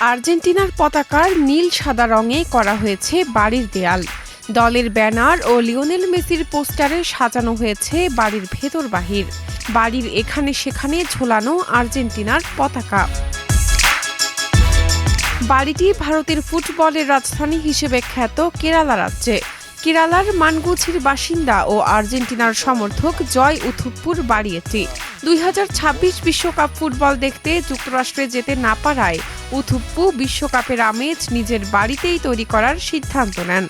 আর্জেন্টিনার পতাকার নীল সাদা রঙে করা হয়েছে বাড়ির দেয়াল। দলের ব্যানার ও লিওনেল মেসির পোস্টারে সাজানো হয়েছে বাড়ির ভেতর বাহির। বাড়ির এখানে সেখানে ঝোলানো আর্জেন্টিনার পতাকা। বাড়িটি ভারতের ফুটবলের রাজধানী হিসেবে খ্যাত কেরালা রাজ্যে। কেরালার মানগুছির বাসিন্দা ও আর্জেন্টিনার সমর্থক জয় উথুপ্পুর বাড়ি এটি। 2026 বিশ্বকাপ ফুটবল দেখতে যুক্তরাষ্ট্রে যেতে না পারায় উথুপ্পু বিশ্বকাপের আমেজ নিজের বাড়িতেই তৈরি করার সিদ্ধান্ত নেন।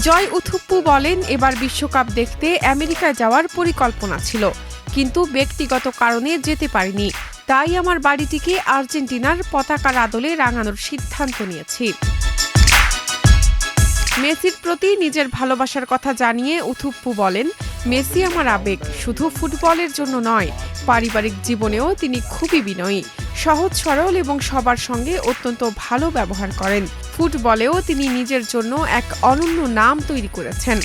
জয় উথুপ্পু বলেন, এবার বিশ্বকাপ দেখতে আমেরিকায় যাওয়ার পরিকল্পনা ছিল, কিন্তু ব্যক্তিগত কারণে যেতে পারিনি। তাই আমার বাড়িটিকে আর্জেন্টিনার পতাকার আদলে রাঙানোর সিদ্ধান্ত নিয়েছি। মেসির প্রতি নিজের ভালোবাসার কথা জানিয়ে উথুপ্পু বলেন, মেসি আমার আবেগ, শুধু ফুটবলের জন্য নয়, পারিবারিক জীবনেও তিনি খুবই বিনয়ী, সহজ সরল এবং সবার সঙ্গে অত্যন্ত ভালো ব্যবহার করেন। ফুটবলেও তিনি নিজের জন্য এক অনন্য নাম তৈরি করেছেন।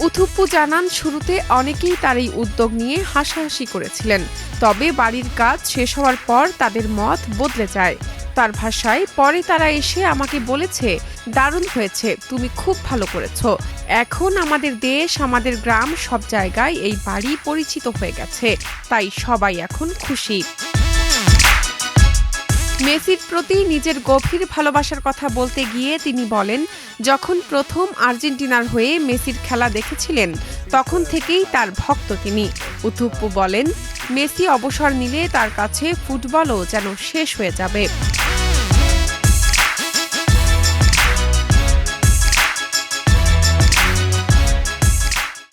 উথুপ্পু জানান, শুরুতে অনেকেই তার এই উদ্যোগ নিয়ে হাসাহাসি করেছিলেন, তবে বাড়ির কাজ শেষ হওয়ার পর তাদের মত বদলে যায়। তার ভাষায়, পরে তারা এসে আমাকে বলেছে, দারুণ হয়েছে, তুমি খুব ভালো করেছো। এখন আমাদের দেশ, আমাদের গ্রাম, সব জায়গায় এই বাড়ি পরিচিত হয়ে গেছে, তাই সবাই এখন খুশি। মেসির প্রতি নিজের গভীর ভালোবাসার কথা বলতে গিয়ে তিনি বলেন, যখন প্রথম আর্জেন্টিনার হয়ে মেসির খেলা দেখেছিলেন, তখন থেকেই তার ভক্ত তিনি। উথুপ্পু বলেন, মেসি অবসর নিলে তার কাছে ফুটবলও যেন শেষ হয়ে যাবে।